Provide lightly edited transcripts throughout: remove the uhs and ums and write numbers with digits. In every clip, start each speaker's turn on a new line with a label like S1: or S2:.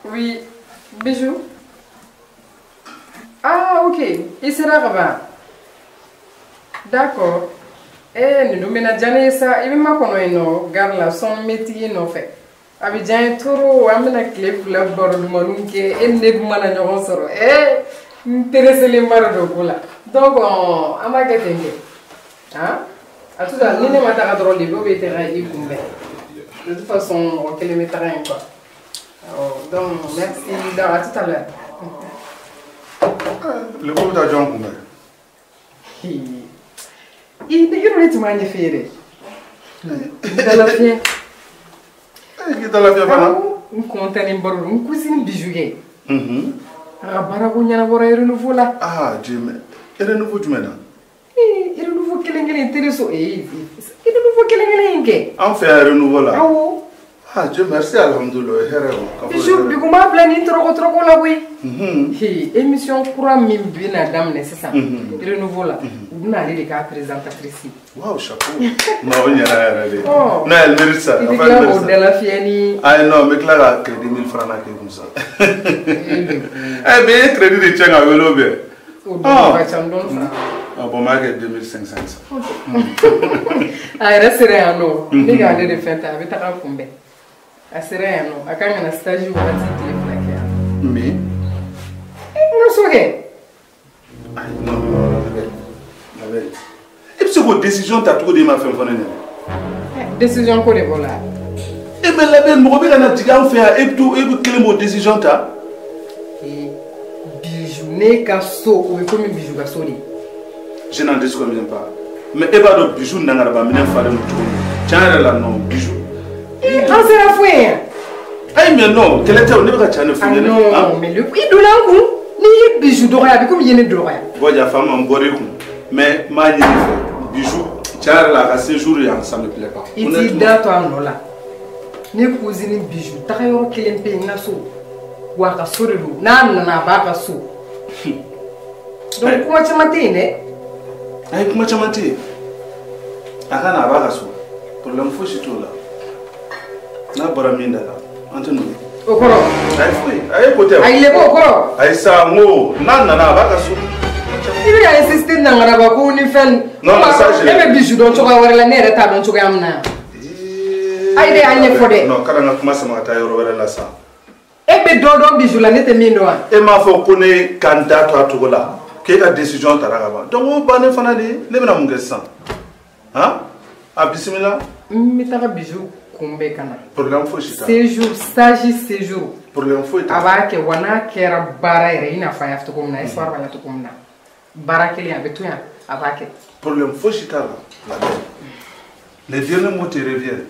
S1: Oui, Bijou. Ah, ok. Il sera là. D'accord. Nous sommes déjà ça. Il m'a connu garde la son métier non fait. Abidjan toro amena clé pour la borne manunke et ne mana nyon soro. Intéressé les marado kula. Donc on va gagner. Hein? À tout à l'heure, on va drôle de de toute façon, on va les mettre rien quoi. Donc merci. À tout à l'heure.
S2: Le groupe d'agents combien?
S1: Il est tout magnifique. Dans la fière.
S2: Dans la fière,
S1: on compte un barreau, une cousine bijou. Barago nyana bora renouveau là.
S2: Ah, Dieu, mais renouveau tu m'as.
S1: Il renouveau quel est intéressant. Il renouveau quel est
S2: on fait un renouveau là.
S1: Ah,
S2: Dieu merci, alhamdoulilah.
S1: Bijou, tu m'as plané trop là, oui. Émission courant même bien à dame nécessaire. Il renouveau là. Vous n'allez les gars présentatrice.
S2: Waouh, chapeau. Non, il n'y a rien. Non, elle mérite ça.
S1: Il est là, de la fienne.
S2: Ah non, mais Clara, crédit 1000 francs comme ça. Eh bien, crédit de tien à vélo bien. Ah bon, moi, j'ai 2500.
S1: Ah, il reste rien, non. Les gars, les fêtes, avec ta femme. Ah, c'est rien, non. À quand on a stage, on va dire qu'il est plaqué.
S2: Mais
S1: non, c'est
S2: non, et puis, c'est votre décision, tu as trop dit ma femme.
S1: Décision quoi de voilà.
S2: Eh bien, la belle, moi, on a dit qu'on fait et tout, et quelle est votre décision, tu as?
S1: Bijou, n'est qu'à saut, ou comme un bijou à sauter.
S2: Je n'en dis pas. Mais il n'y a pas de bijoux dans la famille. Tiens, là, non, bijoux.
S1: Ah, c'est la fouille.
S2: Ah, mais non, quel était le cas de fouille?
S1: Non, mais le prix de l'angle, ni bijoux d'oreille, comme il y a une d'oreille.
S2: Bon, il y a femme en boré, mais ma bijoux, tiens, là, à ce jour, ça ne me plaît pas.
S1: Il dit d'accord, non, là. Ni cousine bijoux, t'as eu un client payé, n'a so. Ou à so de l'eau, n'a pas so. Donc, comment tu m'as dit, né?
S2: Ay kuma chamati akana abaga so problem fo shito la na baraminda la antenu
S1: okoro
S2: ay fui ay kote
S1: ay lebo okoro
S2: ay sa ngo na abaga so
S1: ibi ya insiste na ngara ba ko ni fen
S2: non message
S1: ebe bijou don choka wala nere ta don choka amna ay de anye fode
S2: non kala na kuma sama ta yoro wala la sa
S1: ebe do bijou la nete mindo wa
S2: e ma fo kone candidat to atogola quelle la décision t'as là-bas? Donc on va ne faire ni les mêmes mongesans, hein? Ah bismillah.
S1: Mais t'as bijou kumbe kana.
S2: Problème fou chita.
S1: Séjour, stage séjour.
S2: Problème fou.
S1: Aba ke wana kera bara ere ina fa yafto komna, eswar ba yafto komna. Bara ke li abetu ya aba ke.
S2: Problème fou chita là. Les derniers mots te reviennent.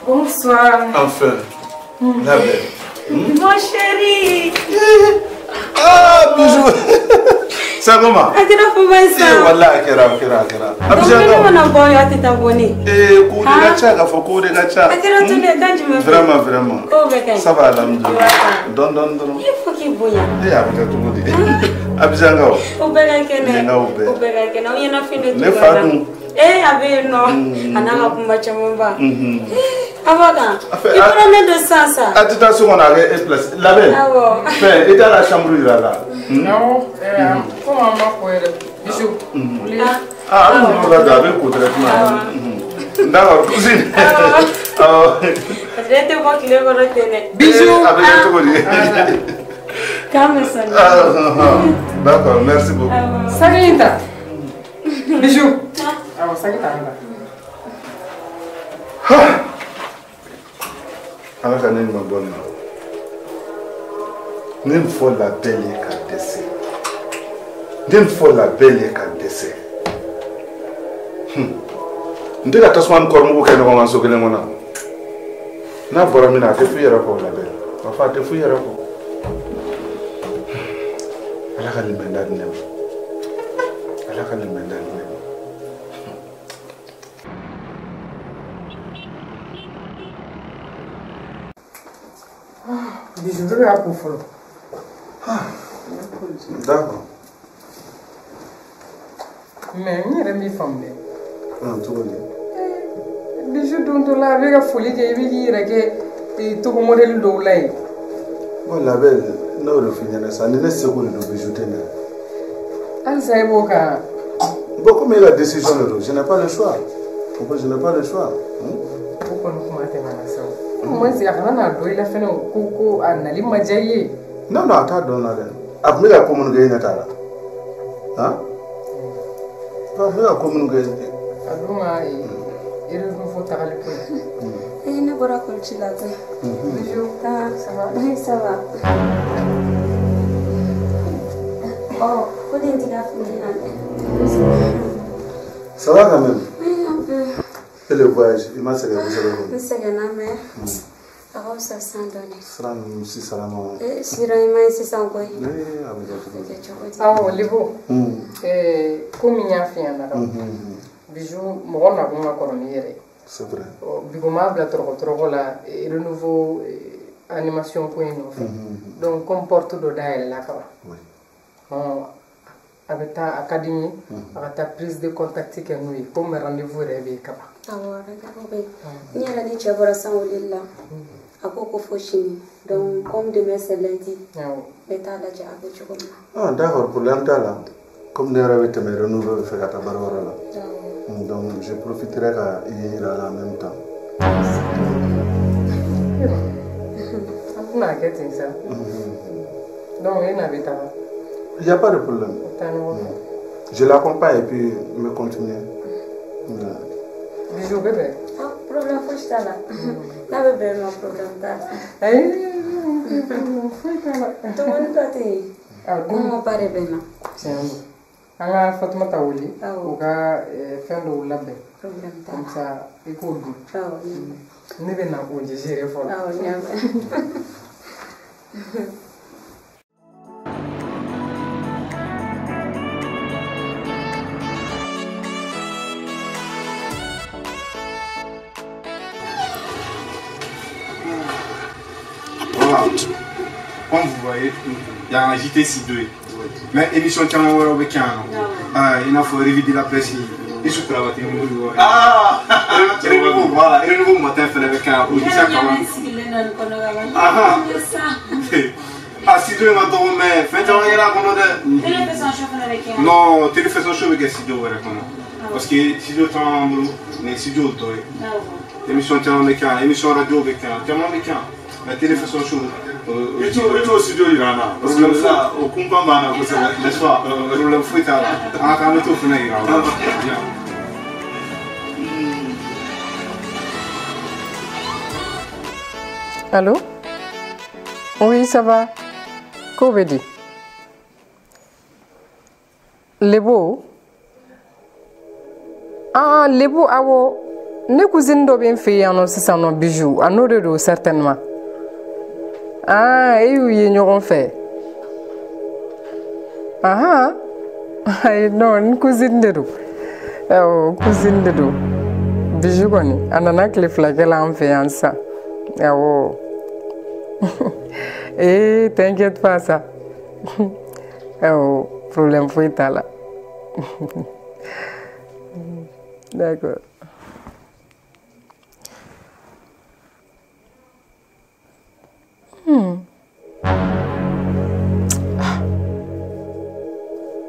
S1: Bonsoir.
S2: Enfin, la belle.
S3: Mon chéri.
S2: Ah, bijou. Ça comment?
S3: Atira fumaisa.
S2: Wallah, kera.
S3: Donc, on a bon, tu t'es abonné.
S2: Cours de gacha, il faut courir de gacha.
S3: Atira tous les gars, tu me fais.
S2: Vraiment. Ça va, alhamdoulilah. Don.
S3: Il faut qu'il bouille.
S2: Eh, avec tout le monde. Abizanga.
S3: Obegakene. On y en a fini tout.
S2: Ne fadou.
S3: Avec non. Anaka kumba chamomba. Avocat. Il prenait de ça.
S2: Attention, on a place. La belle.
S3: Ah bon.
S2: Fait, et dans la chambre là.
S1: Non, comment on va faire bijou?
S2: Ah, on va garder le traitement. D'accord, cousine. Ah.
S3: J'étais pas qu'il est retenu.
S1: Bisous.
S2: Avec tout le
S3: Calme ça.
S2: D'accord, merci beaucoup.
S1: Sarita. Bijou. Ah, Sarita.
S2: Alors, j'en ai une bonne. N'il faut la belle et décès. N'il faut la belle et décès. N'était pas tasman kormo ko keno ngan so kele mona. Na bora mina te fuyera ko la belle. Papa te fuyera ko. Ala ka limenda nem. ala ka ne mɛn dali ne
S1: Bijou bɛ ka ko fɔlɔ.
S2: D'accord.
S1: Mais n yɛrɛ b'i faamu dɛ.
S2: Cogo di?
S1: Bijou don dɔ la a bɛ ka foli kɛ i bɛ k'i yɛrɛ kɛ togo modèle dɔw la yen.
S2: Bon labɛn n'o de f'i ɲɛna sa ni ne seko de don Bijou tɛ ne.
S1: Halisa i b'o kan.
S2: Bon comme il a décision de don je n'ai pas le choix. Je n'ai pas le choix.
S1: O kɔni kuma tɛmɛ na sa o. Moi a kana n'a dɔn i la fɛnɛ ko a nali ma diya i ye.
S2: Non non a t'a dɔn na dɛ. A tun bɛ ka communiquer e ɲɛ t'a la. Han? A tun bɛ ka communiquer.
S1: A dun ka réseau tagali ko ye.
S3: Ne bɔra kɔlɔsi la koyi.
S1: Bijou ça va?
S3: Oui, ça va. Oh, ko den tɛ ka fili an.
S2: Ça va quand même?
S3: Oui, un peu.
S2: Et le voyage, il m'a sɛgɛn kosɛbɛ.
S3: N sɛgɛnna mais a ka fisa sisan dɔɔni.
S2: Sira ninnu si salama.
S3: Sira ɲuman ye sisan koyi.
S2: A bɛ kɛ cogo di?
S1: Awɔ Lebo. Komi n y'a f'i ɲɛna Bijou mɔgɔ nakun ka kɔrɔ n'i yɛrɛ ye.
S2: C'est vrai.
S1: Bigo m'a bila tɔrɔkɔ la renouveau animation ko in nɔfɛ. Donc comme porte dɔ dayɛlɛla ka ban. A bɛ taa a ka di n ye a ka taa prise de contact kɛ n'o ye comme rendez-vous yɛrɛ bɛ yen ka ban.
S3: Awɔ rendez-vous bɛ yen. N yɛrɛ ni cɛ bɔra san weleli la a ko ko fo sini donc comme demain c'est lundi ne t'a lajɛ a bɛ cogo min na.
S2: D'accord problème t'a la comme ne yɛrɛ bɛ tɛmɛ renouveau bɛ fɛ ka taa baarayɔrɔ la. Donc je profiterai ka i yira la en même temps.
S1: An tɛna kɛ ten sa. Donc e n'a bɛ taga.
S2: Il n'y a pas de problème. Je l'accompagne et puis me continuer.
S1: Bijou bébé.
S3: Problème fosi t'a la. N'a bɛ bɛn ma problème t'a la.
S1: Problème foyi t'a la.
S3: Tɔgɔni dɔ tɛ yen. Kɔngɔba de bɛ na.
S1: Tiɲɛ don. An ka Fatumata wele u ka fɛn dɔw labɛn.
S3: Problème t'a la.
S1: Comme ça i k'o dun.
S3: Awɔ.
S1: Ne bɛ na k'o gérer fɔlɔ.
S3: Awɔ n y'a mɛn.
S4: Comme vous voyez, il y a un JT C2. Mais l'émission tient au Robécan. Il a fallu réviser la presse. Et je peux avoir été nouveau. Ah! Voilà, et le nouveau matin, il fallait avec un audition quand même. Ah, C2 m'a donné, mais fin de journée, là, on a de. Non, téléphone chaud avec C2, parce que C2 est en boulot, mais C2 est au l'émission tient avec un, l'émission radio avec un, tient avec un. Mais téléphone chaud. Et tu au studio il y en a parce que ça au compas bana n'est-ce pas le fruit là ah quand tu fais il y en
S1: a Allô? Oui, ça va. Qu'est-ce que tu dis? Lebo? Ah, Lebo, awo. Ne cousine doit bien faire un aussi sans bijou. Un autre certainement. Ah, et où y est fait? Ah, non, une cousine de nous. Oh, cousine de nous. Bijou koni. Anana que les flaques là en fait en ça. Oh. Eh, t'inquiète pas ça. Oh, problème fouille ta là. D'accord.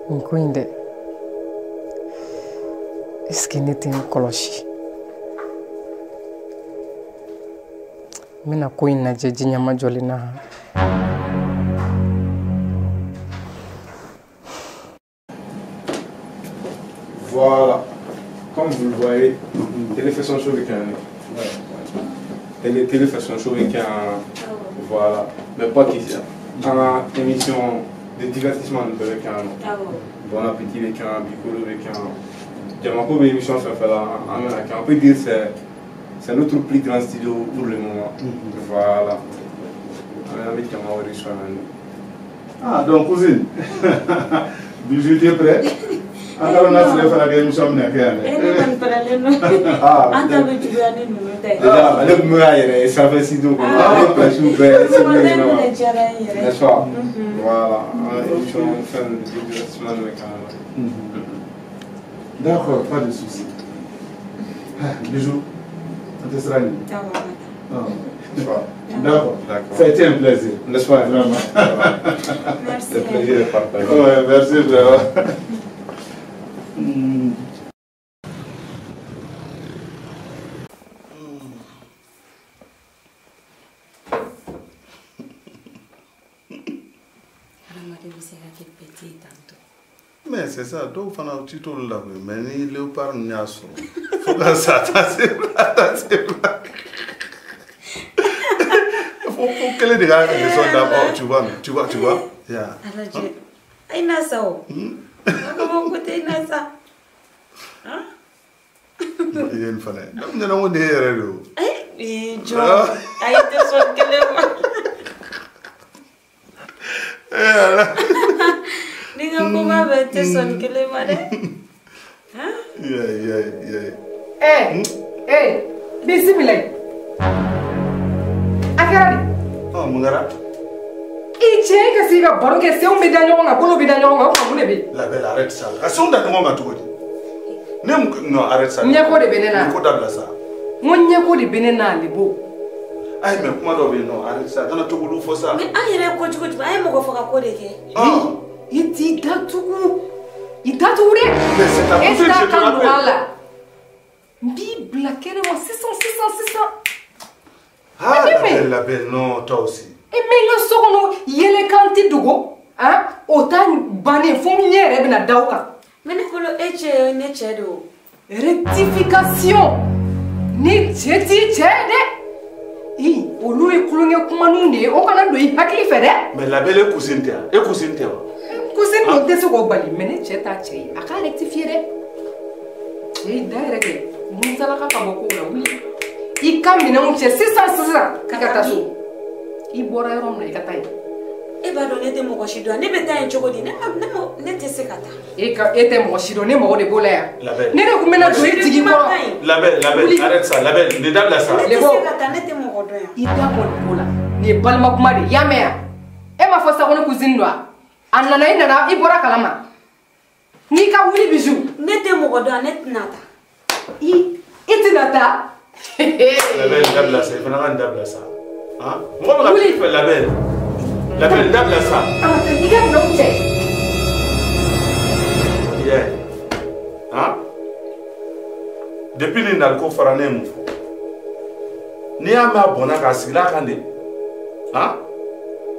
S1: Nkuinde. Est-ce qu'il n'était un colochi? Mina kuina jejinya majolina.
S4: Voilà. Comme vous le voyez, téléphone chaud avec un. Téléphone chaud avec un. Voilà. Mais pas qu'ici. Une émission de divertissement avec un. Bon appétit avec un, Piccolo avec un. Diamako, une émission fait là. On peut dire que c'est notre plus grand studio pour le moment. Voilà.
S2: Ah, donc cousine, Bijou, tu es prêt? Antara na sile fana ke émission mina ke yan.
S3: Man parallèle non. Anta be juguya ni numu tay.
S4: Déjà, ale kun bɛ k'a yɛrɛ ça fait si donc ale place bɛɛ c'est bien non. N'est-ce pas? Voilà, émission fin de semaine avec
S2: D'accord, pas de souci. Bisous. On te sera ni. D'accord. Ça a été un plaisir. N'est-ce pas, vraiment?
S3: Merci.
S4: C'est un plaisir de partager.
S2: Ouais, merci vraiment. Mais c'est ça, donc on a tout le temps, mais ni léopard ni assaut. Faut que ça, faut que les gars sont d'abord, tu vois. Yeah.
S3: Aina sao. Comment côté nasa? Hein?
S2: Il y a une fenêtre. Nous n'avons pas de
S3: Eh, Joe. Aïe, tu son kelema. Ninga kuma bete son kelema de. Hein?
S1: Yeah. Bismillah. Akari.
S2: Oh, Mungara.
S1: Iche ka siga baro ke se o me danyo nga bolo bi danyo nga ko ne bi.
S2: La belle arrête ça. A son da ngo tout. Non, arrête ça.
S1: Nyako de benena.
S2: Ko dabla ça.
S1: Mon nyako de benena libo.
S2: Ay mais kuma do be non, arrête ça. Dana to bulu fo ça.
S3: Mais ayere ko tuko ay mo ko foka ko de ke.
S1: Iti datuku. Idature.
S2: Mais c'est ta
S1: bouche
S2: je te rappelle.
S1: Bible kene mo 600.
S2: Ah, la belle non, toi aussi.
S1: E menga sokono yele kanti dugo, hein? Autant bane fomiere bina dauka.
S3: Mais ne kolo eche ne chedo.
S1: Rectification. Ni cheti chede. Olu e kulunge kumanunde o kana do I hakili fede.
S2: Mais la belle est cousine tia. Cousine
S1: no desu go bali mene cheta chei. Aka rectifier de. Direct. Munzala ka boko la wuli. I kamina un che 600 kakata so. I bora rom na ikatai.
S3: E ba do ne te mo ko shido ne beta en chogodi ne te sekata.
S1: E ka ete mo shido ne mo de bola.
S2: La belle.
S1: Ne ko mena do tigi ko.
S2: La belle, arrête ça. La belle, ne dable ça.
S3: Ne sekata ne te mo ko do ya.
S1: Ida ko bola. Ni balma kuma de yamea. E ma fo sa ko ne cousine no. Anana ina I bora kalama. Ni ka wuli bijou.
S3: Ne te mo ko do ne nata.
S1: Itinata.
S2: La belle, dable ça. Il faut pas dable ça. Hein? Moi, je vais faire la belle. La belle, dable ça.
S1: Ah, tu dis non c'est.
S2: Yeah. Hein? Depuis que nous avons fait un peu, nous avons fait un peu. Hein?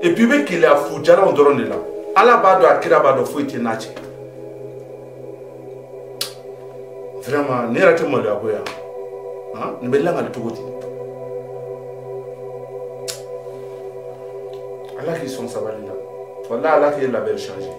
S2: Et puis, qu'il a foutu là, on dort là. À la base, il a foutu là. Vraiment, nous avons fait un peu. Hein? Nous avons fait un peu. Allah qui sont sabalina. Voilà, Allah qui est la belle changée.